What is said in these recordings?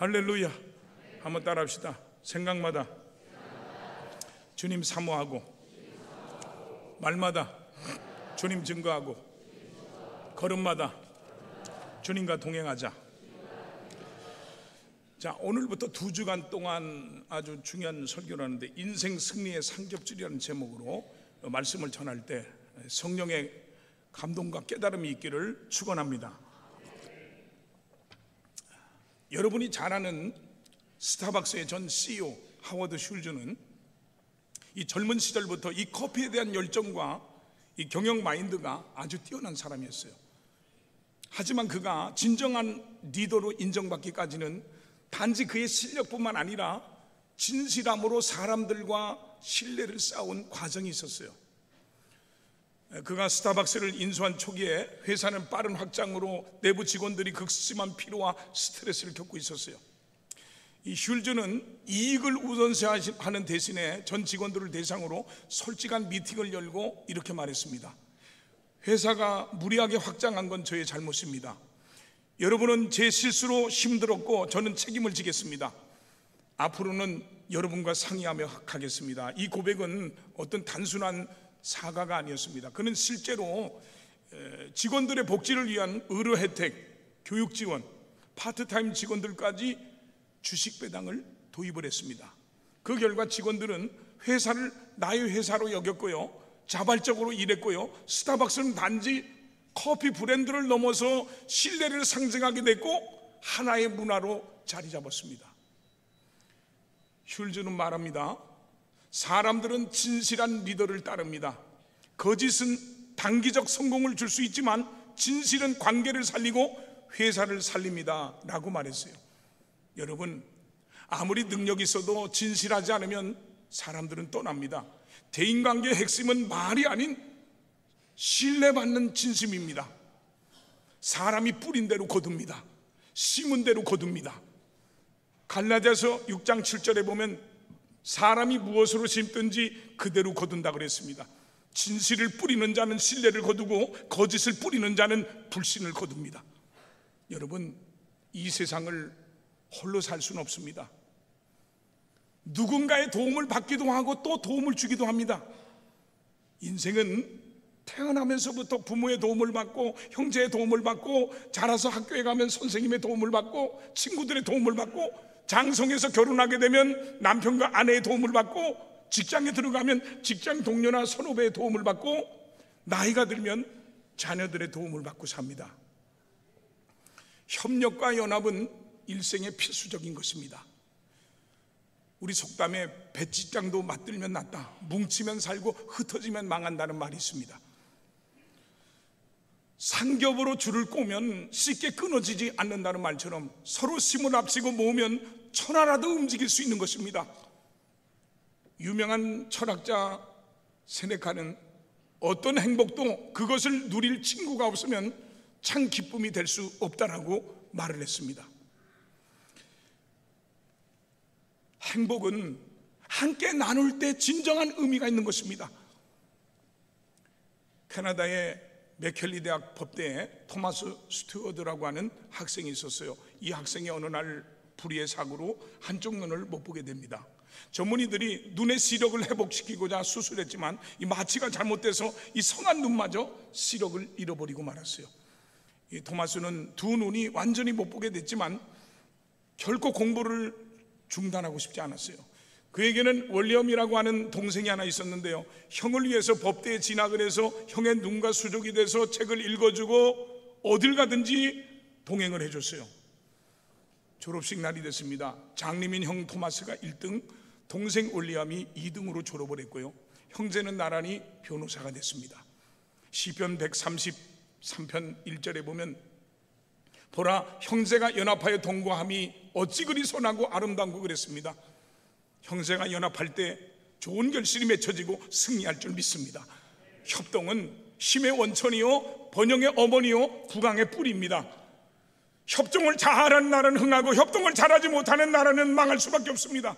할렐루야. 한번 따라합시다. 생각마다 주님 사모하고, 말마다 주님 증거하고, 걸음마다 주님과 동행하자. 자, 오늘부터 2주간 동안 아주 중요한 설교를 하는데, 인생 승리의 삼겹줄이라는 제목으로 말씀을 전할 때 성령의 감동과 깨달음이 있기를 축원합니다. 여러분이 잘 아는 스타벅스의 전 CEO 하워드 슐즈는 이 젊은 시절부터 이 커피에 대한 열정과 이 경영 마인드가 아주 뛰어난 사람이었어요. 하지만 그가 진정한 리더로 인정받기까지는 단지 그의 실력뿐만 아니라 진실함으로 사람들과 신뢰를 쌓은 과정이 있었어요. 그가 스타벅스를 인수한 초기에 회사는 빠른 확장으로 내부 직원들이 극심한 피로와 스트레스를 겪고 있었어요. 이 슐즈는 이익을 우선시하는 대신에 전 직원들을 대상으로 솔직한 미팅을 열고 이렇게 말했습니다. 회사가 무리하게 확장한 건 저의 잘못입니다. 여러분은 제 실수로 힘들었고 저는 책임을 지겠습니다. 앞으로는 여러분과 상의하며 하겠습니다. 이 고백은 어떤 단순한 사과가 아니었습니다. 그는 실제로 직원들의 복지를 위한 의료 혜택, 교육 지원, 파트타임 직원들까지 주식 배당을 도입을 했습니다. 그 결과 직원들은 회사를 나의 회사로 여겼고요, 자발적으로 일했고요, 스타벅스는 단지 커피 브랜드를 넘어서 신뢰를 상징하게 됐고 하나의 문화로 자리 잡았습니다. 슐즈는 말합니다. 사람들은 진실한 리더를 따릅니다. 거짓은 단기적 성공을 줄 수 있지만 진실은 관계를 살리고 회사를 살립니다 라고 말했어요. 여러분, 아무리 능력이 있어도 진실하지 않으면 사람들은 떠납니다. 대인관계의 핵심은 말이 아닌 신뢰받는 진심입니다. 사람이 뿌린 대로 거둡니다. 심은 대로 거둡니다. 갈라디아서 6장 7절에 보면 사람이 무엇으로 심든지 그대로 거둔다 그랬습니다. 진실을 뿌리는 자는 신뢰를 거두고 거짓을 뿌리는 자는 불신을 거둡니다. 여러분, 이 세상을 홀로 살 수는 없습니다. 누군가의 도움을 받기도 하고 또 도움을 주기도 합니다. 인생은 태어나면서부터 부모의 도움을 받고 형제의 도움을 받고 자라서 학교에 가면 선생님의 도움을 받고 친구들의 도움을 받고 장성해서 결혼하게 되면 남편과 아내의 도움을 받고 직장에 들어가면 직장 동료나 선후배의 도움을 받고 나이가 들면 자녀들의 도움을 받고 삽니다. 협력과 연합은 일생의 필수적인 것입니다. 우리 속담에 배짓장도 맞들면 낫다, 뭉치면 살고 흩어지면 망한다는 말이 있습니다. 삼겹으로 줄을 꼬면 쉽게 끊어지지 않는다는 말처럼 서로 힘을 합치고 모으면 천하라도 움직일 수 있는 것입니다. 유명한 철학자 세네카는 어떤 행복도 그것을 누릴 친구가 없으면 참 기쁨이 될 수 없다라고 말을 했습니다. 행복은 함께 나눌 때 진정한 의미가 있는 것입니다. 캐나다의 맥켈리 대학 법대에 토마스 스튜어드라고 하는 학생이 있었어요. 이 학생이 어느 날 불의의 사고로 한쪽 눈을 못 보게 됩니다. 전문의들이 눈의 시력을 회복시키고자 수술했지만 이 마취가 잘못돼서 이 선한 눈마저 시력을 잃어버리고 말았어요. 이 토마스는 두 눈이 완전히 못 보게 됐지만 결코 공부를 중단하고 싶지 않았어요. 그에게는 월리엄이라고 하는 동생이 하나 있었는데요, 형을 위해서 법대에 진학을 해서 형의 눈과 수족이 돼서 책을 읽어주고 어딜 가든지 동행을 해줬어요. 졸업식 날이 됐습니다. 장님인 형 토마스가 1등, 동생 월리엄이 2등으로 졸업을 했고요, 형제는 나란히 변호사가 됐습니다. 시편 133편 1절에 보면 보라, 형제가 연합하여 동거함이 어찌 그리 선하고 아름다운고 그랬습니다. 형제가 연합할 때 좋은 결실이 맺혀지고 승리할 줄 믿습니다. 협동은 힘의 원천이요 번영의 어머니요 부강의 뿌리입니다. 협동을 잘하는 나라는 흥하고 협동을 잘하지 못하는 나라는 망할 수밖에 없습니다.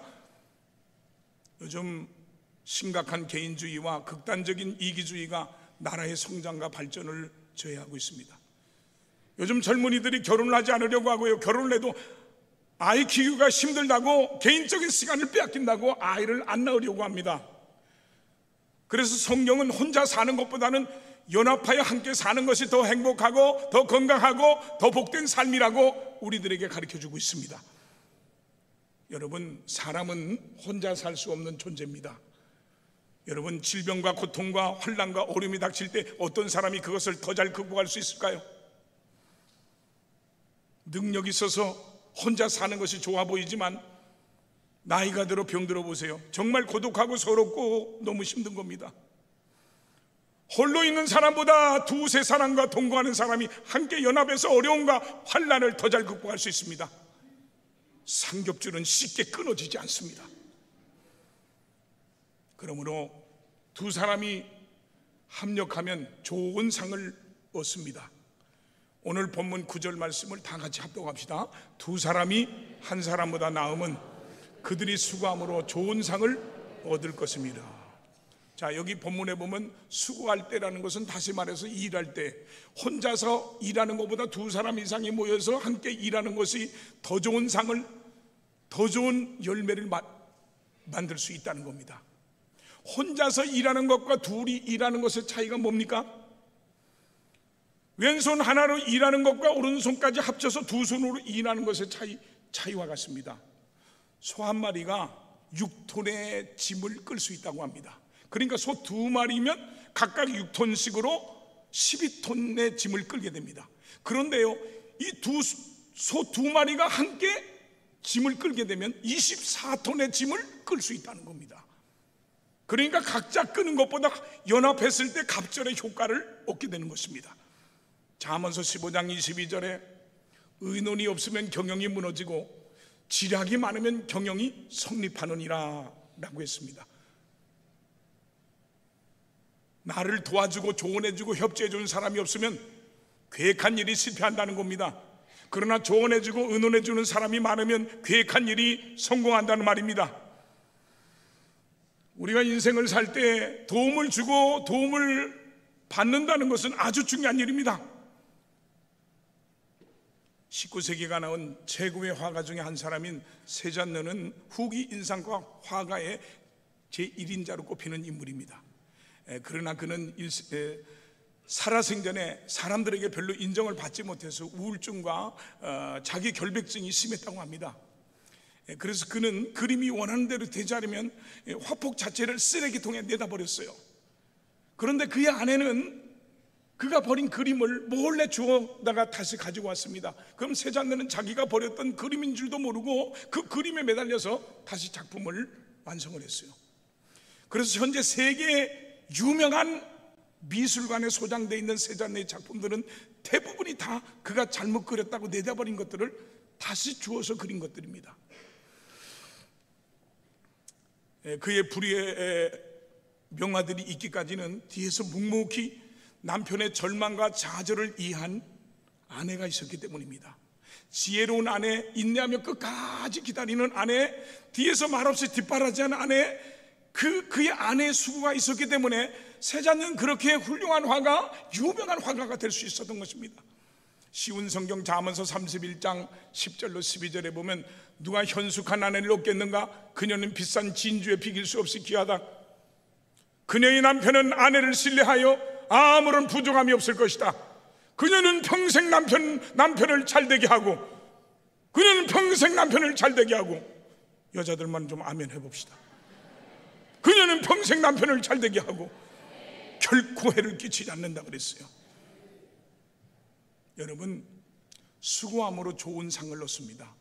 요즘 심각한 개인주의와 극단적인 이기주의가 나라의 성장과 발전을 저해하고 있습니다. 요즘 젊은이들이 결혼을 하지 않으려고 하고요, 결혼을 해도 아이 키우기가 힘들다고, 개인적인 시간을 빼앗긴다고 아이를 안 낳으려고 합니다. 그래서 성경은 혼자 사는 것보다는 연합하여 함께 사는 것이 더 행복하고 더 건강하고 더 복된 삶이라고 우리들에게 가르쳐주고 있습니다. 여러분, 사람은 혼자 살 수 없는 존재입니다. 여러분, 질병과 고통과 환난과 어려움이 닥칠 때 어떤 사람이 그것을 더 잘 극복할 수 있을까요? 능력이 있어서 혼자 사는 것이 좋아 보이지만 나이가 들어 병들어 보세요. 정말 고독하고 서럽고 너무 힘든 겁니다. 홀로 있는 사람보다 두세 사람과 동거하는 사람이 함께 연합해서 어려움과 환난을 더 잘 극복할 수 있습니다. 삼겹줄은 쉽게 끊어지지 않습니다. 그러므로 두 사람이 합력하면 좋은 상을 얻습니다. 오늘 본문 9절 말씀을 다 같이 합독합시다. 두 사람이 한 사람보다 나으면 그들이 수고함으로 좋은 상을 얻을 것입니다. 자, 여기 본문에 보면 수고할 때라는 것은 다시 말해서 일할 때, 혼자서 일하는 것보다 두 사람 이상이 모여서 함께 일하는 것이 더 좋은 상을, 더 좋은 열매를 만들 수 있다는 겁니다. 혼자서 일하는 것과 둘이 일하는 것의 차이가 뭡니까? 왼손 하나로 일하는 것과 오른손까지 합쳐서 두 손으로 일하는 것의 차이와 같습니다. 소 한 마리가 6톤의 짐을 끌 수 있다고 합니다. 그러니까 소 두 마리면 각각 6톤씩으로 12톤의 짐을 끌게 됩니다. 그런데요, 이 소 두 마리가 함께 짐을 끌게 되면 24톤의 짐을 끌 수 있다는 겁니다. 그러니까 각자 끄는 것보다 연합했을 때 갑절의 효과를 얻게 되는 것입니다. 잠언서 15장 22절에 의논이 없으면 경영이 무너지고 지략이 많으면 경영이 성립하느니라 라고 했습니다. 나를 도와주고 조언해주고 협조해주는 사람이 없으면 계획한 일이 실패한다는 겁니다. 그러나 조언해주고 의논해주는 사람이 많으면 계획한 일이 성공한다는 말입니다. 우리가 인생을 살 때 도움을 주고 도움을 받는다는 것은 아주 중요한 일입니다. 19세기가 나온 최고의 화가 중에 한 사람인 세잔느는 후기 인상과 화가의 제1인자로 꼽히는 인물입니다. 그러나 그는 살아생전에 사람들에게 별로 인정을 받지 못해서 우울증과 자기 결백증이 심했다고 합니다. 그래서 그는 그림이 원하는 대로 되지 않으면 화폭 자체를 쓰레기통에 내다 버렸어요. 그런데 그의 아내는 그가 버린 그림을 몰래 주워다가 다시 가지고 왔습니다. 그럼 세잔느는 자기가 버렸던 그림인 줄도 모르고 그 그림에 매달려서 다시 작품을 완성을 했어요. 그래서 현재 세계 유명한 미술관에 소장되어 있는 세잔느의 작품들은 대부분이 다 그가 잘못 그렸다고 내다버린 것들을 다시 주워서 그린 것들입니다. 그의 불의의 명화들이 있기까지는 뒤에서 묵묵히 남편의 절망과 좌절을 이해한 아내가 있었기 때문입니다. 지혜로운 아내, 인내하며 끝까지 기다리는 아내, 뒤에서 말없이 뒷바라지하는 아내, 그의 아내의 수고가 있었기 때문에 세잔느는 그렇게 훌륭한 화가, 유명한 화가가 될 수 있었던 것입니다. 쉬운 성경 잠언서 31장 10절로 12절에 보면 누가 현숙한 아내를 얻겠는가? 그녀는 비싼 진주에 비길 수 없이 귀하다. 그녀의 남편은 아내를 신뢰하여 아무런 부족함이 없을 것이다. 그녀는 평생 남편을 잘되게 하고, 그녀는 평생 남편을 잘되게 하고, 여자들만 좀 아멘 해봅시다. 그녀는 평생 남편을 잘되게 하고 결코 해를 끼치지 않는다 그랬어요. 여러분, 수고함으로 좋은 상을 얻습니다.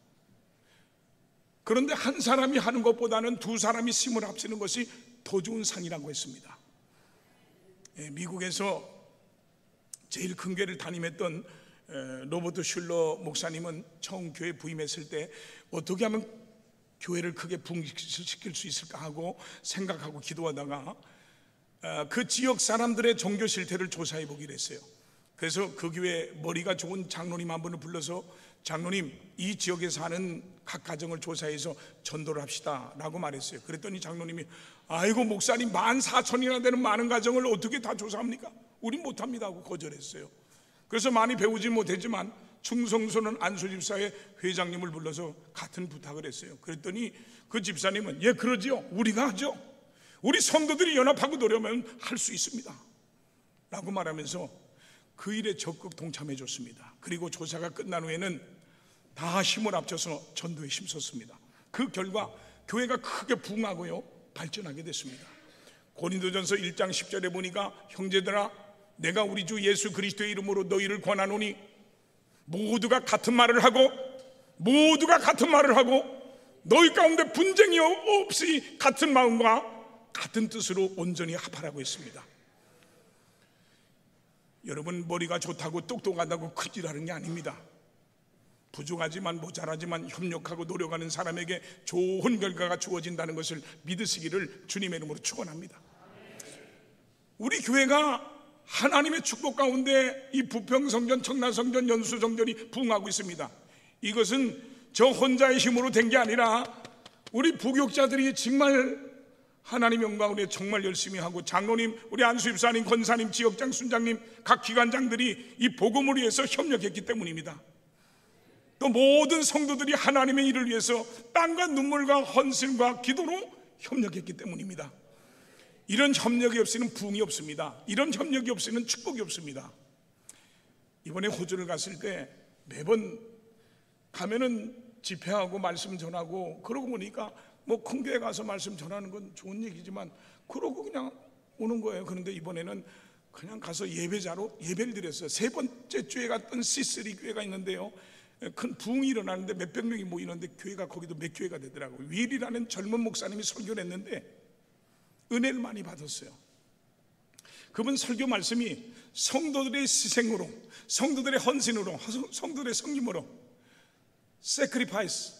그런데 한 사람이 하는 것보다는 두 사람이 힘을 합치는 것이 더 좋은 상이라고 했습니다. 미국에서 제일 큰 교회를 담임했던 로버트 슐러 목사님은 처음 교회 부임했을 때 어떻게 하면 교회를 크게 부흥시킬 수 있을까 하고 생각하고 기도하다가 그 지역 사람들의 종교 실태를 조사해 보기로 했어요. 그래서 그 교회 머리가 좋은 장로님 한 분을 불러서 장로님, 이 지역에 사는 각 가정을 조사해서 전도를 합시다 라고 말했어요. 그랬더니 장로님이 아이고 목사님, 14,000이나 되는 많은 가정을 어떻게 다 조사합니까? 우린 못합니다 하고 거절했어요. 그래서 많이 배우지 못했지만 충성스러운 안수 집사의 회장님을 불러서 같은 부탁을 했어요. 그랬더니 그 집사님은 예 그러지요, 우리가 하죠. 우리 성도들이 연합하고 노력하면 할 수 있습니다 라고 말하면서 그 일에 적극 동참해 줬습니다. 그리고 조사가 끝난 후에는 다 힘을 합쳐서 전도에 힘썼습니다. 그 결과 교회가 크게 부흥하고요 발전하게 됐습니다. 고린도전서 1장 10절에 보니까 형제들아 내가 우리 주 예수 그리스도의 이름으로 너희를 권하노니 모두가 같은 말을 하고 너희 가운데 분쟁이 없이 같은 마음과 같은 뜻으로 온전히 합하라고 했습니다. 여러분, 머리가 좋다고 똑똑하다고 큰일하는 게 아닙니다. 부족하지만 모자라지만 협력하고 노력하는 사람에게 좋은 결과가 주어진다는 것을 믿으시기를 주님의 이름으로 축원합니다. 우리 교회가 하나님의 축복 가운데 이 부평성전, 청라성전, 연수성전이 부흥하고 있습니다. 이것은 저 혼자의 힘으로 된 게 아니라 우리 부교육자들이 정말 하나님 영광을 위해 정말 열심히 하고, 장로님, 우리 안수입사님, 권사님, 지역장, 순장님, 각 기관장들이 이 복음을 위해서 협력했기 때문입니다. 또 모든 성도들이 하나님의 일을 위해서 땀과 눈물과 헌신과 기도로 협력했기 때문입니다. 이런 협력이 없이는 부흥이 없습니다. 이런 협력이 없이는 축복이 없습니다. 이번에 호주를 갔을 때 매번 가면은 집회하고 말씀 전하고 그러고 보니까 뭐 큰 교회 가서 말씀 전하는 건 좋은 얘기지만 그러고 그냥 오는 거예요. 그런데 이번에는 그냥 가서 예배자로 예배를 드렸어요. 세 번째 주에 갔던 C3 교회가 있는데요, 큰 부흥이 일어나는데 몇백 명이 모이는데 교회가 거기도 몇 교회가 되더라고요. 윌이라는 젊은 목사님이 설교를 했는데 은혜를 많이 받았어요. 그분 설교 말씀이 성도들의 희생으로, 성도들의 헌신으로, 성도들의 섬김으로 sacrifice,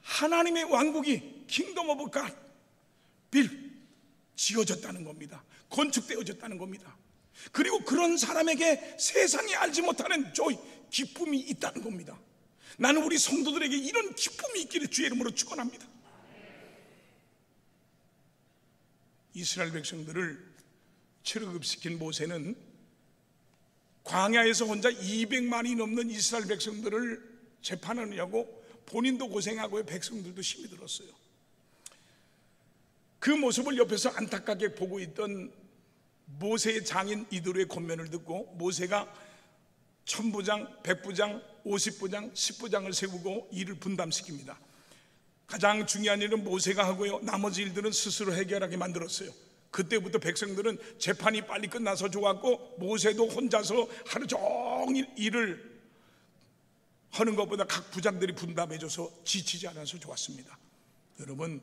하나님의 왕국이 킹덤 오브 갓 지어졌다는 겁니다. 건축되어졌다는 겁니다. 그리고 그런 사람에게 세상이 알지 못하는 조이, 기쁨이 있다는 겁니다. 나는 우리 성도들에게 이런 기쁨이 있기를 주의 이름으로 축원합니다. 이스라엘 백성들을 출애굽시킨 모세는 광야에서 혼자 200만이 넘는 이스라엘 백성들을 재판하느냐고 본인도 고생하고 백성들도 힘이 들었어요. 그 모습을 옆에서 안타깝게 보고 있던 모세의 장인 이도르의 권면을 듣고 모세가 1000부장, 100부장, 50부장, 10부장을 세우고 일을 분담시킵니다. 가장 중요한 일은 모세가 하고요, 나머지 일들은 스스로 해결하게 만들었어요. 그때부터 백성들은 재판이 빨리 끝나서 좋았고, 모세도 혼자서 하루 종일 일을 하는 것보다 각 부장들이 분담해줘서 지치지 않아서 좋았습니다. 여러분,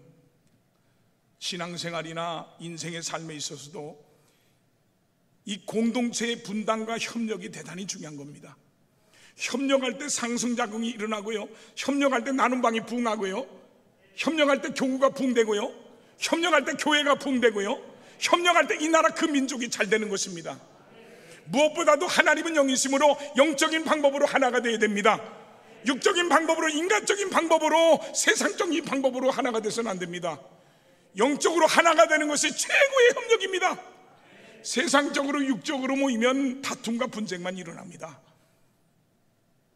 신앙생활이나 인생의 삶에 있어서도 이 공동체의 분담과 협력이 대단히 중요한 겁니다. 협력할 때 상승작용이 일어나고요, 협력할 때 나눔방이 부흥하고요, 협력할 때 교구가 부흥되고요, 협력할 때 교회가 부흥되고요, 협력할 때 이 나라 그 민족이 잘 되는 것입니다. 무엇보다도 하나님은 영이심으로 영적인 방법으로 하나가 되어야 됩니다. 육적인 방법으로, 인간적인 방법으로, 세상적인 방법으로 하나가 돼서는 안 됩니다. 영적으로 하나가 되는 것이 최고의 협력입니다. 세상적으로, 육적으로 모이면 다툼과 분쟁만 일어납니다.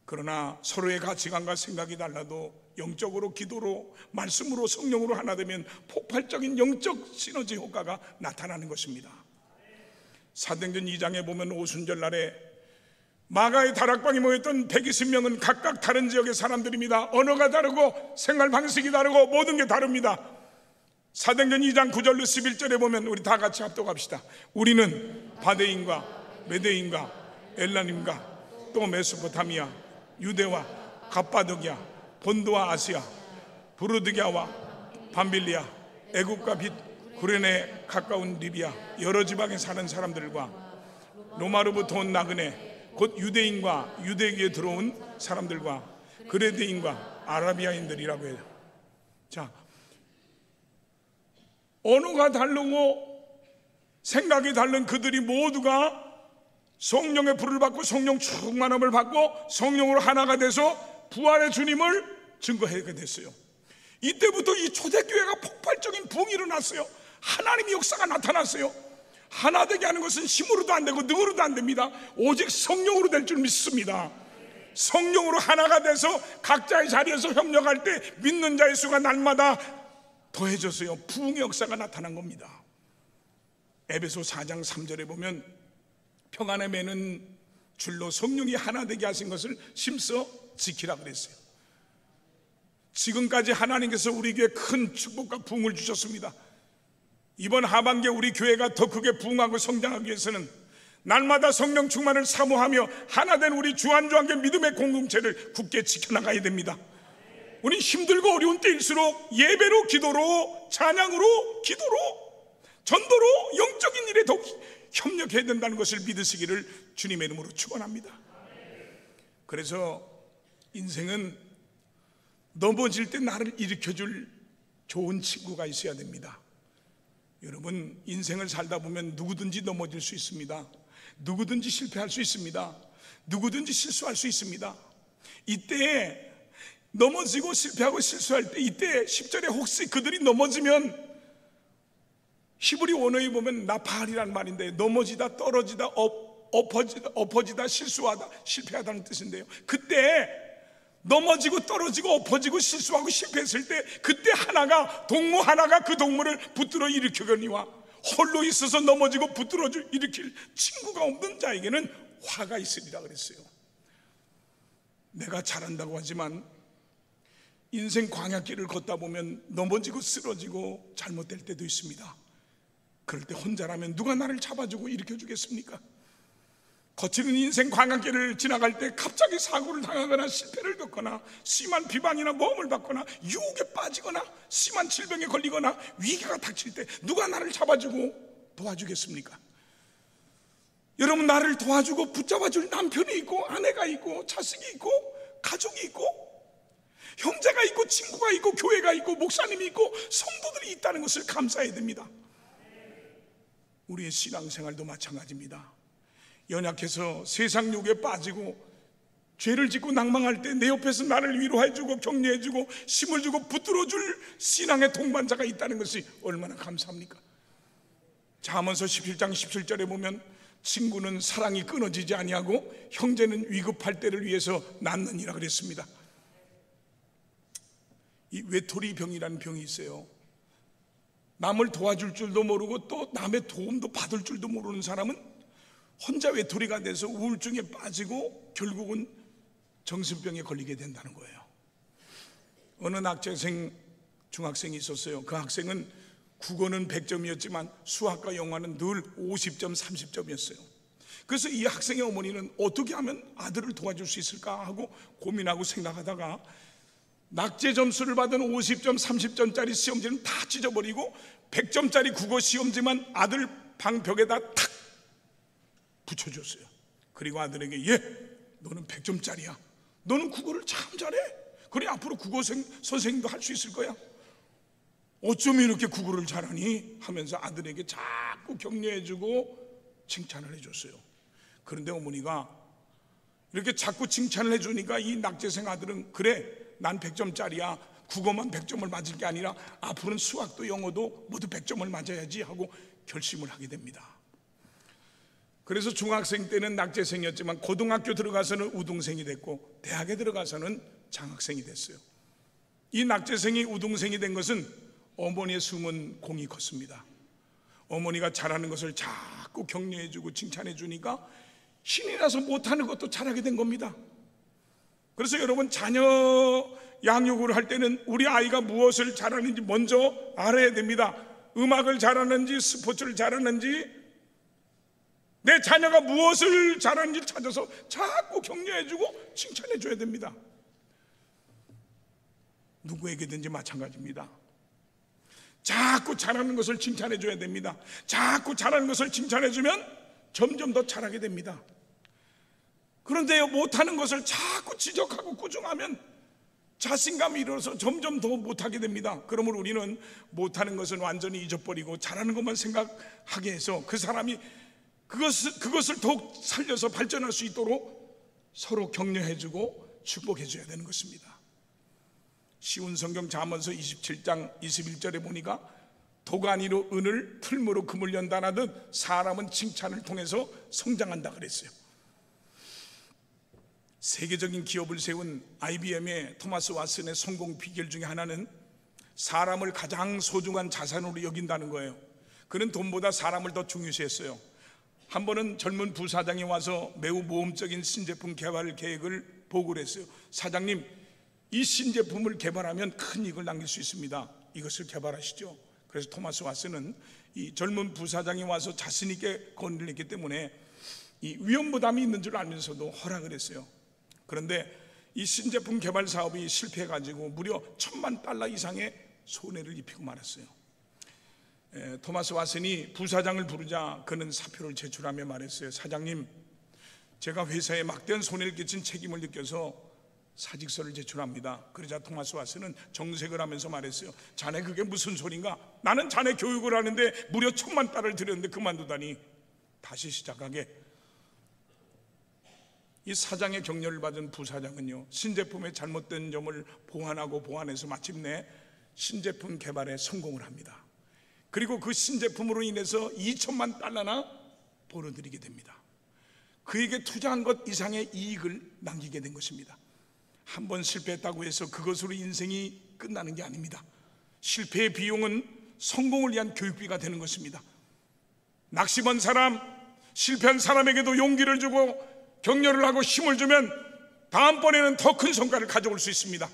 그러나 서로의 가치관과 생각이 달라도 영적으로, 기도로, 말씀으로, 성령으로 하나 되면 폭발적인 영적 시너지 효과가 나타나는 것입니다. 사도행전 2장에 보면 오순절 날에 마가의 다락방에 모였던 120명은 각각 다른 지역의 사람들입니다. 언어가 다르고 생활 방식이 다르고 모든 게 다릅니다. 사도행전 2장 9절로 11절에 보면 우리 다 같이 합독합시다. 우리는 바데인과 메데인과 엘라님과 또 메소포타미아, 유대와 갑바도기아, 본도와 아시아, 부르드기아와 밤빌리아, 애국과 빛, 구레네 가까운 리비아 여러 지방에 사는 사람들과 로마로부터 온 나그네 곧 유대인과 유대기에 들어온 사람들과 그레데인과 아라비아인들이라고 해요. 자, 언어가 다르고 생각이 다른 그들이 모두가 성령의 불을 받고 성령 충만함을 받고 성령으로 하나가 돼서 부활의 주님을 증거하게 됐어요. 이때부터 이 초대교회가 폭발적인 부흥이 일어났어요. 하나님의 역사가 나타났어요. 하나 되게 하는 것은 힘으로도 안 되고 능으로도 안 됩니다. 오직 성령으로 될 줄 믿습니다. 성령으로 하나가 돼서 각자의 자리에서 협력할 때 믿는 자의 수가 날마다 더해졌어요. 부흥의 역사가 나타난 겁니다. 에베소 4장 3절에 보면 평안에 매는 줄로 성령이 하나 되게 하신 것을 심써 지키라 그랬어요. 지금까지 하나님께서 우리 교회에 큰 축복과 부흥을 주셨습니다. 이번 하반기에 우리 교회가 더 크게 부흥하고 성장하기 위해서는 날마다 성령 충만을 사모하며 하나된 우리 주안주안교 믿음의 공동체를 굳게 지켜나가야 됩니다. 우리 힘들고 어려운 때일수록 예배로, 기도로, 찬양으로, 기도로, 전도로, 영적인 일에 더욱 협력해야 된다는 것을 믿으시기를 주님의 이름으로 축원합니다. 그래서 인생은 넘어질 때 나를 일으켜줄 좋은 친구가 있어야 됩니다. 여러분, 인생을 살다 보면 누구든지 넘어질 수 있습니다. 누구든지 실패할 수 있습니다. 누구든지 실수할 수 있습니다. 이때 넘어지고 실패하고 실수할 때, 이때 10절에 혹시 그들이 넘어지면, 히브리 원어에 보면 나팔이란 말인데 넘어지다, 떨어지다, 엎어지다, 실수하다, 실패하다는 뜻인데요, 그때 넘어지고 떨어지고 엎어지고 실수하고 실패했을 때 그때 하나가, 동무 하나가 그 동무를 붙들어 일으키거니와 홀로 있어서 넘어지고 붙들어 일으킬 친구가 없는 자에게는 화가 있으리라 그랬어요. 내가 잘한다고 하지만 인생 광야길을 걷다 보면 넘어지고 쓰러지고 잘못될 때도 있습니다. 그럴 때 혼자라면 누가 나를 잡아주고 일으켜주겠습니까? 거칠은 인생 광야길을 지나갈 때 갑자기 사고를 당하거나 실패를 겪거나 심한 비방이나 모험을 받거나 유혹에 빠지거나 심한 질병에 걸리거나 위기가 닥칠 때 누가 나를 잡아주고 도와주겠습니까? 여러분, 나를 도와주고 붙잡아줄 남편이 있고 아내가 있고 자식이 있고 가족이 있고 형제가 있고 친구가 있고 교회가 있고 목사님이 있고 성도들이 있다는 것을 감사해야 됩니다. 우리의 신앙생활도 마찬가지입니다. 연약해서 세상 욕에 빠지고 죄를 짓고 낭망할 때 내 옆에서 나를 위로해주고 격려해주고 힘을 주고 붙들어줄 신앙의 동반자가 있다는 것이 얼마나 감사합니까? 잠언서 17장 17절에 보면 친구는 사랑이 끊어지지 아니하고 형제는 위급할 때를 위해서 낳느니라 그랬습니다. 이 외톨이 병이라는 병이 있어요. 남을 도와줄 줄도 모르고 또 남의 도움도 받을 줄도 모르는 사람은 혼자 외톨이가 돼서 우울증에 빠지고 결국은 정신병에 걸리게 된다는 거예요. 어느 낙제생 중학생이 있었어요. 그 학생은 국어는 100점이었지만 수학과 영어는 늘 50점, 30점이었어요. 그래서 이 학생의 어머니는 어떻게 하면 아들을 도와줄 수 있을까 하고 고민하고 생각하다가 낙제 점수를 받은 50점, 30점짜리 시험지는 다 찢어버리고 100점짜리 국어 시험지만 아들 방 벽에다 탁 붙여줬어요. 그리고 아들에게, 너는 100점짜리야. 너는 국어를 참 잘해. 그래, 앞으로 국어 선생님도 할 수 있을 거야. 어쩜 이렇게 국어를 잘하니? 하면서 아들에게 자꾸 격려해주고 칭찬을 해줬어요. 그런데 어머니가 이렇게 자꾸 칭찬을 해주니까 이 낙제생 아들은, 그래, 난 100점짜리야. 국어만 100점을 맞을 게 아니라 앞으로는 수학도 영어도 모두 100점을 맞아야지 하고 결심을 하게 됩니다. 그래서 중학생 때는 낙제생이었지만 고등학교 들어가서는 우등생이 됐고 대학에 들어가서는 장학생이 됐어요. 이 낙제생이 우등생이 된 것은 어머니의 숨은 공이 컸습니다. 어머니가 잘하는 것을 자꾸 격려해주고 칭찬해주니까 신이 나서 못하는 것도 잘하게 된 겁니다. 그래서 여러분, 자녀 양육을 할 때는 우리 아이가 무엇을 잘하는지 먼저 알아야 됩니다. 음악을 잘하는지 스포츠를 잘하는지 내 자녀가 무엇을 잘하는지 찾아서 자꾸 격려해주고 칭찬해줘야 됩니다. 누구에게든지 마찬가지입니다. 자꾸 잘하는 것을 칭찬해줘야 됩니다. 자꾸 잘하는 것을 칭찬해주면 점점 더 잘하게 됩니다. 그런데요, 못하는 것을 자꾸 지적하고 꾸중하면 자신감이 잃어서 점점 더 못하게 됩니다. 그러므로 우리는 못하는 것은 완전히 잊어버리고 잘하는 것만 생각하게 해서 그 사람이 그것을 더욱 살려서 발전할 수 있도록 서로 격려해주고 축복해줘야 되는 것입니다. 쉬운 성경 잠언서 27장 21절에 보니까 도가니로 은을, 풀무로 금을 연단하듯 사람은 칭찬을 통해서 성장한다 그랬어요. 세계적인 기업을 세운 IBM의 토마스 왓슨의 성공 비결 중에 하나는 사람을 가장 소중한 자산으로 여긴다는 거예요. 그는 돈보다 사람을 더 중요시했어요. 한 번은 젊은 부사장이 와서 매우 모험적인 신제품 개발 계획을 보고를 했어요. 사장님, 이 신제품을 개발하면 큰 이익을 남길 수 있습니다. 이것을 개발하시죠. 그래서 토마스 왓슨은 이 젊은 부사장이 와서 자신 있게 건의를 했기 때문에 이 위험 부담이 있는 줄 알면서도 허락을 했어요. 그런데 이 신제품 개발 사업이 실패해가지고 무려 $10,000,000 이상의 손해를 입히고 말았어요. 토마스 왓슨이 부사장을 부르자 그는 사표를 제출하며 말했어요. 사장님, 제가 회사에 막대한 손해를 끼친 책임을 느껴서 사직서를 제출합니다. 그러자 토마스 왓슨은 정색을 하면서 말했어요. 자네 그게 무슨 소린가? 나는 자네 교육을 하는데 무려 $10,000,000을 들였는데 그만두다니. 다시 시작하게. 이 사장의 격려를 받은 부사장은요, 신제품의 잘못된 점을 보완해서 마침내 신제품 개발에 성공을 합니다. 그리고 그 신제품으로 인해서 $20,000,000나 벌어들이게 됩니다. 그에게 투자한 것 이상의 이익을 남기게 된 것입니다. 한 번 실패했다고 해서 그것으로 인생이 끝나는 게 아닙니다. 실패의 비용은 성공을 위한 교육비가 되는 것입니다. 낙심한 사람, 실패한 사람에게도 용기를 주고 격려를 하고 힘을 주면 다음번에는 더 큰 성과를 가져올 수 있습니다.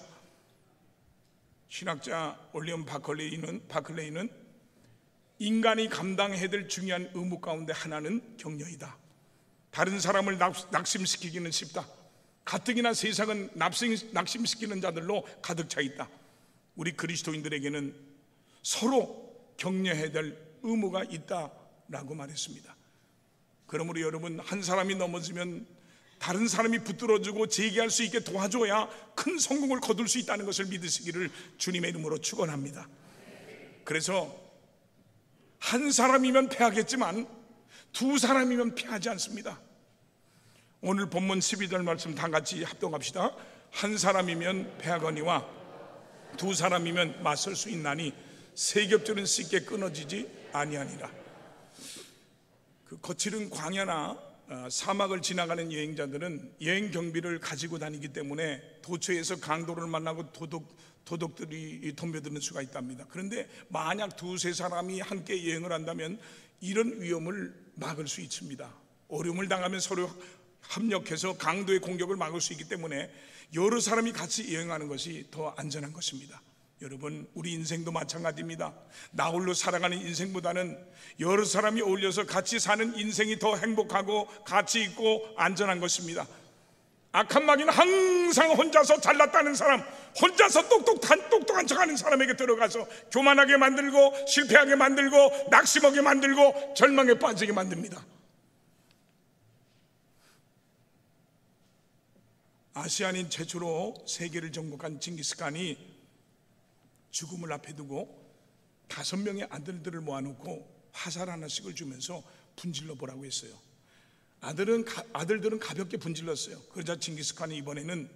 신학자 올리엄 바클레이는 인간이 감당해야 될 중요한 의무 가운데 하나는 격려이다. 다른 사람을 낙심시키기는 쉽다. 가뜩이나 세상은 낙심시키는 자들로 가득 차 있다. 우리 그리스도인들에게는 서로 격려해야 될 의무가 있다라고 말했습니다. 그러므로 여러분, 한 사람이 넘어지면 다른 사람이 붙들어주고 재기할 수 있게 도와줘야 큰 성공을 거둘 수 있다는 것을 믿으시기를 주님의 이름으로 축원합니다. 그래서 한 사람이면 패하겠지만 두 사람이면 패하지 않습니다. 오늘 본문 12절 말씀 다 같이 합동합시다. 한 사람이면 패하거니와 두 사람이면 맞설 수 있나니 세 겹줄은 쉽게 끊어지지 아니하니라. 그 거칠은 광야나 사막을 지나가는 여행자들은 여행 경비를 가지고 다니기 때문에 도처에서 강도를 만나고 도둑들이 덤벼드는 수가 있답니다. 그런데 만약 두세 사람이 함께 여행을 한다면 이런 위험을 막을 수 있습니다. 어려움을 당하면 서로 합력해서 강도의 공격을 막을 수 있기 때문에 여러 사람이 같이 여행하는 것이 더 안전한 것입니다. 여러분, 우리 인생도 마찬가지입니다. 나 홀로 살아가는 인생보다는 여러 사람이 어울려서 같이 사는 인생이 더 행복하고 가치 있고 안전한 것입니다. 악한 마귀는 항상 혼자서 잘났다는 사람, 혼자서 똑똑한 척하는 사람에게 들어가서 교만하게 만들고 실패하게 만들고 낙심하게 만들고 절망에 빠지게 만듭니다. 아시아인 최초로 세계를 정복한 징기스칸이 죽음을 앞에 두고 5명의 아들들을 모아놓고 화살 하나씩을 주면서 분질러 보라고 했어요. 아들들은 가볍게 분질렀어요. 그러자 징기스칸이 이번에는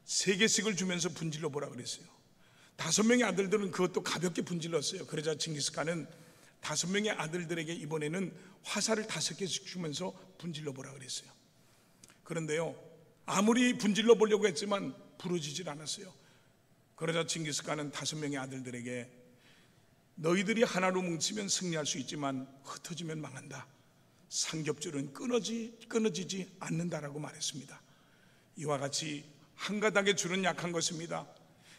3개씩을 주면서 분질러 보라고 그랬어요. 5명의 아들들은 그것도 가볍게 분질렀어요. 그러자 징기스칸은 5명의 아들들에게 이번에는 화살을 5개씩 주면서 분질러 보라고 그랬어요. 그런데요, 아무리 분질러 보려고 했지만 부러지질 않았어요. 그러자 징기스칸은 5명의 아들들에게 너희들이 하나로 뭉치면 승리할 수 있지만 흩어지면 망한다. 삼겹줄은 끊어지지 않는다라고 말했습니다. 이와 같이 한 가닥의 줄은 약한 것입니다.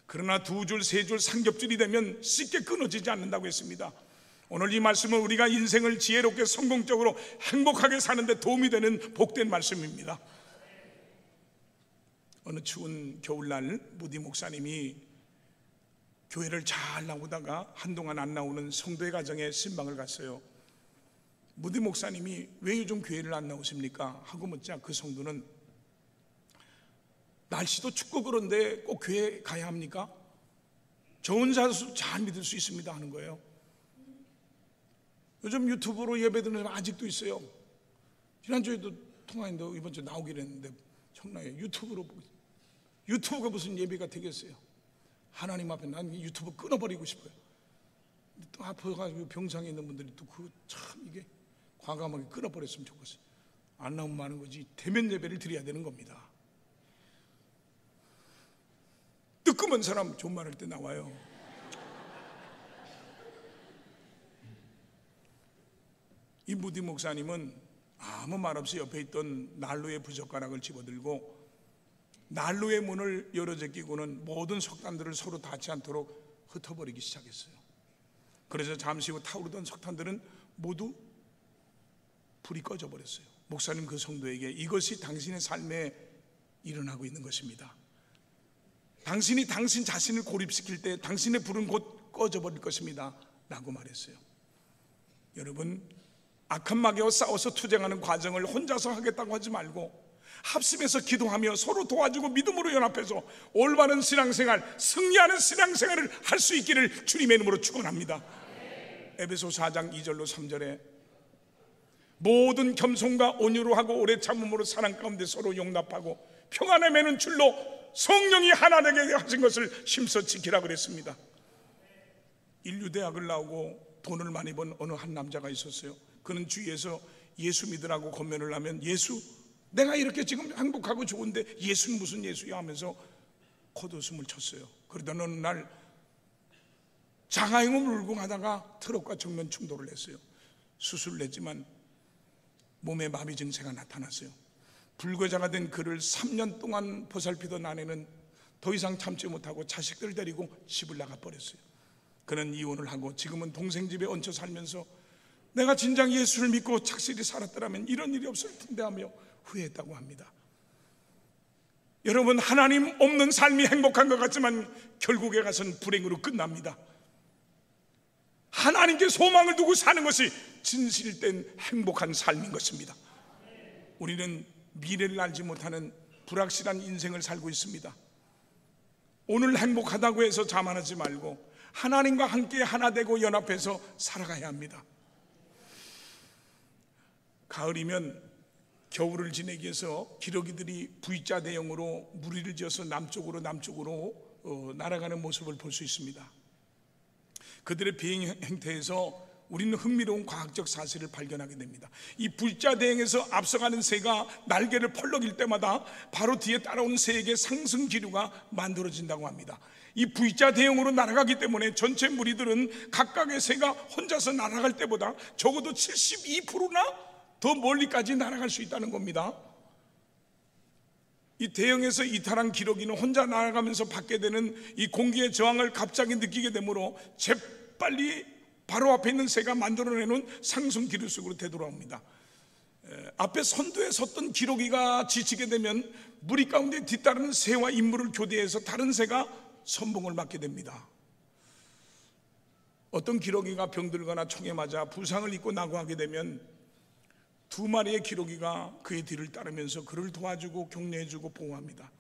그러나 2줄, 3줄, 삼겹줄이 되면 쉽게 끊어지지 않는다고 했습니다. 오늘 이 말씀은 우리가 인생을 지혜롭게 성공적으로 행복하게 사는 데 도움이 되는 복된 말씀입니다. 어느 추운 겨울날 무디 목사님이 교회를 잘 나오다가 한동안 안 나오는 성도의 가정에 신방을 갔어요. 무디 목사님이 왜 요즘 교회를 안 나오십니까? 하고 묻자 그 성도는 날씨도 춥고 그런데 꼭 교회 가야 합니까? 저 혼자서 잘 믿을 수 있습니다 하는 거예요. 요즘 유튜브로 예배드리는 사람 아직도 있어요. 지난주에도 통화했는데 이번 주에 나오기로 했는데 청라에 유튜브가 무슨 예배가 되겠어요. 하나님 앞에 난 유튜브 끊어버리고 싶어요. 또 아파가지고 병상에 있는 분들이 또 참 이게 과감하게 끊어버렸으면 좋겠어요. 안 나오면 많은 거지. 대면 예배를 드려야 되는 겁니다. 뜨끔한 사람 존말할 때 나와요. 이 무디 목사님은 아무 말 없이 옆에 있던 난로의 부젓가락을 집어들고 난로의 문을 열어 제끼고는 모든 석탄들을 서로 닿지 않도록 흩어버리기 시작했어요. 그래서 잠시 후 타오르던 석탄들은 모두 불이 꺼져 버렸어요. 목사님 그 성도에게 이것이 당신의 삶에 일어나고 있는 것입니다. 당신이 당신 자신을 고립시킬 때 당신의 불은 곧 꺼져 버릴 것입니다 라고 말했어요. 여러분, 악한 마귀와 싸워서 투쟁하는 과정을 혼자서 하겠다고 하지 말고 합심해서 기도하며 서로 도와주고 믿음으로 연합해서 올바른 신앙생활, 승리하는 신앙생활을 할 수 있기를 주님의 이름으로 축원합니다. 에베소 4장 2절로 3절에 모든 겸손과 온유로 하고 오래 참음으로 사랑 가운데 서로 용납하고 평안에 매는 줄로 성령이 하나 되게 하신 것을 힘써 지키라 그랬습니다. 인류대학을 나오고 돈을 많이 번 어느 한 남자가 있었어요. 그는 주위에서 예수 믿으라고 권면을 하면 예수? 내가 이렇게 지금 행복하고 좋은데 예수는 무슨 예수야 하면서 콧웃음을 쳤어요. 그러던 어느 날 장화영을 울고 가다가 트럭과 정면 충돌을 했어요. 수술을 했지만 몸에 마비 증세가 나타났어요. 불거자가 된 그를 3년 동안 보살피던 아내는 더 이상 참지 못하고 자식들 데리고 집을 나가버렸어요. 그는 이혼을 하고 지금은 동생 집에 얹혀 살면서 내가 진작 예수를 믿고 착실히 살았더라면 이런 일이 없을 텐데 하며 후회했다고 합니다. 여러분, 하나님 없는 삶이 행복한 것 같지만 결국에 가서는 불행으로 끝납니다. 하나님께 소망을 두고 사는 것이 진실된 행복한 삶인 것입니다. 우리는 미래를 알지 못하는 불확실한 인생을 살고 있습니다. 오늘 행복하다고 해서 자만하지 말고 하나님과 함께 하나 되고 연합해서 살아가야 합니다. 가을이면 겨울을 지내기 위해서 기러기들이 V자 대형으로 무리를 지어서 남쪽으로 날아가는 모습을 볼 수 있습니다. 그들의 비행 행태에서 우리는 흥미로운 과학적 사실을 발견하게 됩니다. 이 V자 대행에서 앞서가는 새가 날개를 펄럭일 때마다 바로 뒤에 따라오는 새에게 상승 기류가 만들어진다고 합니다. 이 V자 대형으로 날아가기 때문에 전체 무리들은 각각의 새가 혼자서 날아갈 때보다 적어도 72%나 더 멀리까지 날아갈 수 있다는 겁니다. 이 대형에서 이탈한 기러기는 혼자 날아가면서 받게 되는 이 공기의 저항을 갑자기 느끼게 되므로 재빨리 바로 앞에 있는 새가 만들어내는 상승 기류 속으로 되돌아옵니다. 앞에 선두에 섰던 기러기가 지치게 되면 무리 가운데 뒤따르는 새와 임무를 교대해서 다른 새가 선봉을 맡게 됩니다. 어떤 기러기가 병들거나 총에 맞아 부상을 입고 낙오하게 되면 두 마리의 기러기가 그의 뒤를 따르면서 그를 도와주고 격려해주고 보호합니다.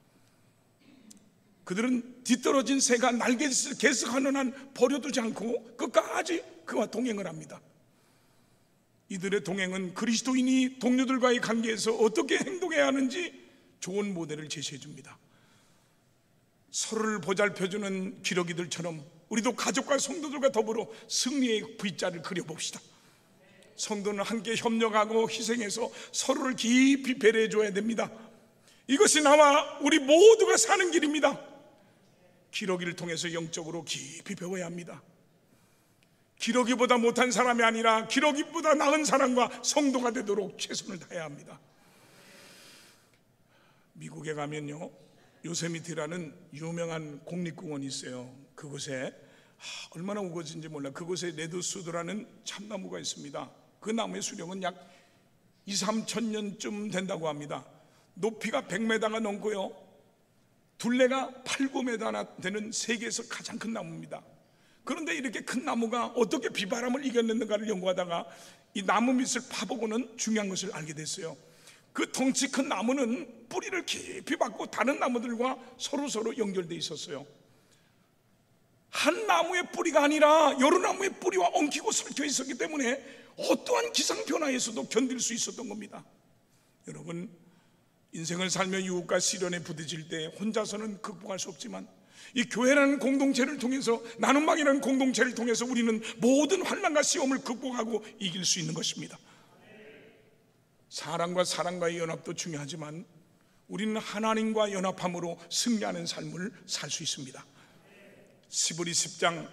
그들은 뒤떨어진 새가 날개짓을 계속하는 한 버려두지 않고 끝까지 그와 동행을 합니다. 이들의 동행은 그리스도인이 동료들과의 관계에서 어떻게 행동해야 하는지 좋은 모델을 제시해 줍니다. 서로를 보살펴주는 기러기들처럼 우리도 가족과 성도들과 더불어 승리의 V자를 그려봅시다. 성도는 함께 협력하고 희생해서 서로를 깊이 배려해 줘야 됩니다. 이것이 나와 우리 모두가 사는 길입니다. 기러기를 통해서 영적으로 깊이 배워야 합니다. 기러기보다 못한 사람이 아니라 기러기보다 나은 사람과 성도가 되도록 최선을 다해야 합니다. 미국에 가면요, 요세미티라는 유명한 국립공원이 있어요. 그곳에 얼마나 우거진지 몰라. 그곳에 레드수드라는 참나무가 있습니다. 그 나무의 수령은 약 2-3천 년쯤 된다고 합니다. 높이가 100m가 넘고요, 둘레가 8-9m나 되는 세계에서 가장 큰 나무입니다. 그런데 이렇게 큰 나무가 어떻게 비바람을 이겨냈는가를 연구하다가 이 나무 밑을 파보고는 중요한 것을 알게 됐어요. 그 덩치 큰 나무는 뿌리를 깊이 받고 다른 나무들과 서로 연결되어 있었어요. 한 나무의 뿌리가 아니라 여러 나무의 뿌리와 엉키고 설켜 있었기 때문에 어떠한 기상 변화에서도 견딜 수 있었던 겁니다. 여러분, 인생을 살며 유혹과 시련에 부딪힐 때 혼자서는 극복할 수 없지만 이 교회라는 공동체를 통해서, 나눔방이라는 공동체를 통해서 우리는 모든 환난과 시험을 극복하고 이길 수 있는 것입니다. 사랑과 사랑과의 연합도 중요하지만 우리는 하나님과 연합함으로 승리하는 삶을 살 수 있습니다. 시브리 10장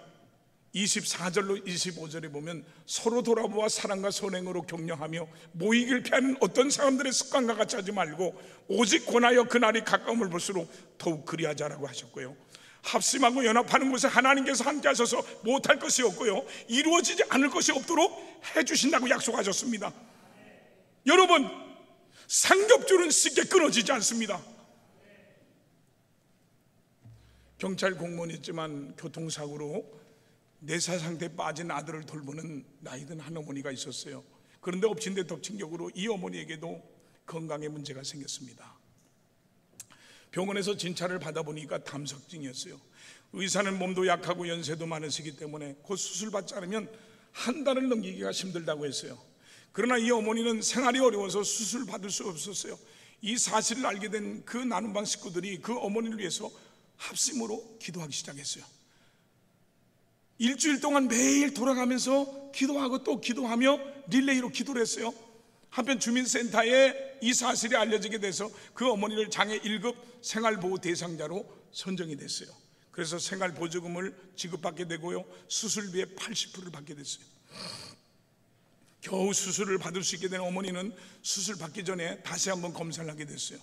24절로 25절에 보면 서로 돌아보아 사랑과 선행으로 격려하며 모이길 피하는 어떤 사람들의 습관과 같이 하지 말고 오직 권하여 그날이 가까움을 볼수록 더욱 그리하자라고 하셨고요, 합심하고 연합하는 곳에 하나님께서 함께 하셔서 못할 것이 없고요, 이루어지지 않을 것이 없도록 해주신다고 약속하셨습니다. 여러분, 삼겹줄은 쉽게 끊어지지 않습니다. 경찰 공무원이었지만 교통사고로 뇌사 상태에 빠진 아들을 돌보는 나이든 한 어머니가 있었어요. 그런데 엎친 데 덮친 격으로 이 어머니에게도 건강에 문제가 생겼습니다. 병원에서 진찰을 받아보니까 담석증이었어요. 의사는 몸도 약하고 연세도 많으시기 때문에 곧 수술받지 않으면 한 달을 넘기기가 힘들다고 했어요. 그러나 이 어머니는 생활이 어려워서 수술 받을 수 없었어요. 이 사실을 알게 된 그 나눔방 식구들이 그 어머니를 위해서 합심으로 기도하기 시작했어요. 일주일 동안 매일 돌아가면서 기도하고 또 기도하며 릴레이로 기도를 했어요. 한편 주민센터에 이 사실이 알려지게 돼서 그 어머니를 장애 1급 생활보호 대상자로 선정이 됐어요. 그래서 생활보조금을 지급받게 되고요, 수술비의 80%를 받게 됐어요. 겨우 수술을 받을 수 있게 된 어머니는 수술 받기 전에 다시 한번 검사를 하게 됐어요.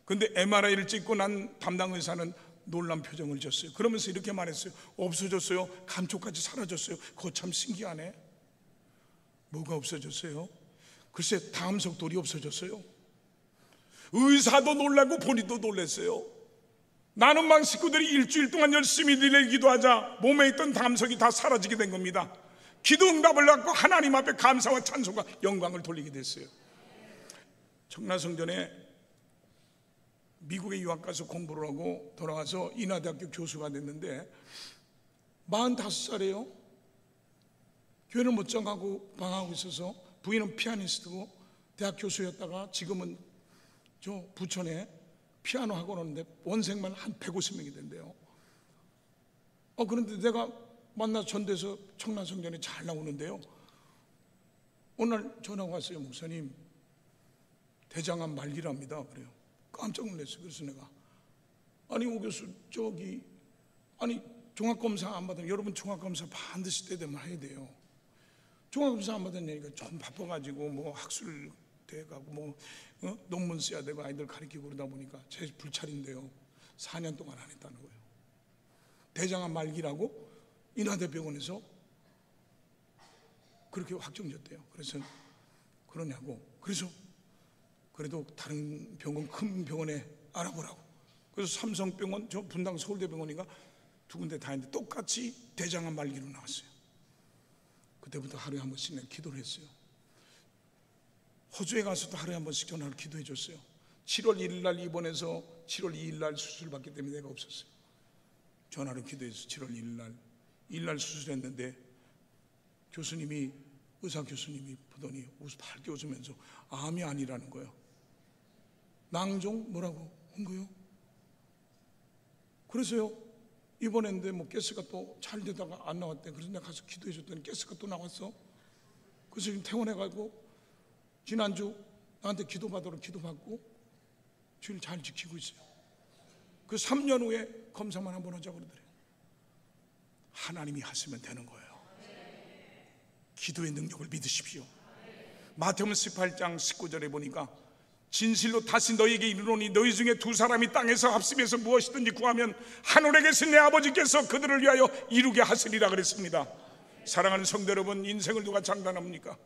근데 MRI를 찍고 난 담당 의사는 놀란 표정을 졌어요. 그러면서 이렇게 말했어요. 없어졌어요. 감쪽같이 사라졌어요. 그거 참 신기하네. 뭐가 없어졌어요? 글쎄, 담석돌이 없어졌어요. 의사도 놀라고 본인도 놀랐어요. 나눔방 식구들이 일주일 동안 열심히 릴레이 기도하자 몸에 있던 담석이 다 사라지게 된 겁니다. 기도 응답을 받고 하나님 앞에 감사와 찬송과 영광을 돌리게 됐어요. 청라성전에 미국에 유학 가서 공부를 하고 돌아와서 인하대학교 교수가 됐는데 45살이에요. 교회를 못 정하고 방황하고 있어서 부인은 피아니스트고 대학 교수였다가 지금은 저 부천에 피아노 학원 오는데 원생만 한 150명이 된대요. 그런데 내가 만나 전도해서 청라성전에 잘 나오는데요, 어느 날 전화가 왔어요. 목사님, 대장암 말기랍니다. 그래요. 깜짝 놀랐어요. 그래서 내가 아니 오 교수 아니 종합검사 안 받으면, 여러분 종합검사 반드시 때 되면 해야 돼요. 종합검사 안 받았냐니까 좀 바빠가지고 뭐 학술 돼가고 뭐 논문 써야 되고 아이들 가르치고 그러다 보니까 제 불찰인데요, 4년 동안 안 했다는 거예요. 대장암 말기라고 인하대병원에서 그렇게 확정졌대요. 그래서 그러냐고, 그래서 그래도 다른 병원, 큰 병원에 알아보라고. 그래서 삼성병원, 저 분당 서울대병원인가 두 군데 다 했는데 똑같이 대장암 말기로 나왔어요. 그때부터 하루에 한 번씩 내가 기도를 했어요. 호주에 가서도 하루에 한 번씩 전화로 기도해 줬어요. 7월 1일 날 입원해서 7월 2일 날 수술 받기 때문에 내가 없었어요. 전화로 기도해서 7월 2일 날 수술했는데 교수님이, 의사 교수님이 보더니 밝게 웃으면서 암이 아니라는 거예요. 낭종 뭐라고 한 거예요. 그래서요, 입원했는데 뭐 가스가 또 잘 되다가 안 나왔대. 그래서 내가 가서 기도해 줬더니 가스가 또 나왔어. 그래서 지금 퇴원해가지고 지난주 나한테 기도받으러 기도받고 주일 잘 지키고 있어요. 그 3년 후에 검사만 한번 하자고 그러더래요. 하나님이 하시면 되는 거예요. 기도의 능력을 믿으십시오. 마태복음 18장 19절에 보니까 진실로 다시 너희에게 이르노니 너희 중에 두 사람이 땅에서 합심해서 무엇이든지 구하면 하늘에 계신 내 아버지께서 그들을 위하여 이루게 하시리라 그랬습니다. 사랑하는 성도 여러분, 인생을 누가 장담합니까?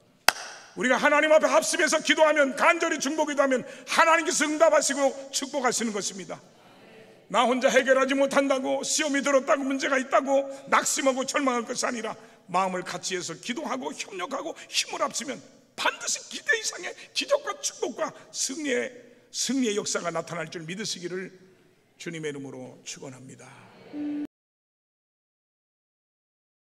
우리가 하나님 앞에 합심해서 기도하면, 간절히 중보기도하면 하나님께서 응답하시고 축복하시는 것입니다. 나 혼자 해결하지 못한다고, 시험이 들었다고, 문제가 있다고 낙심하고 절망할 것이 아니라 마음을 같이 해서 기도하고 협력하고 힘을 합치면 반드시 기대 이상의 기적과 축복과 승리의 역사가 나타날 줄 믿으시기를 주님의 이름으로 축원합니다.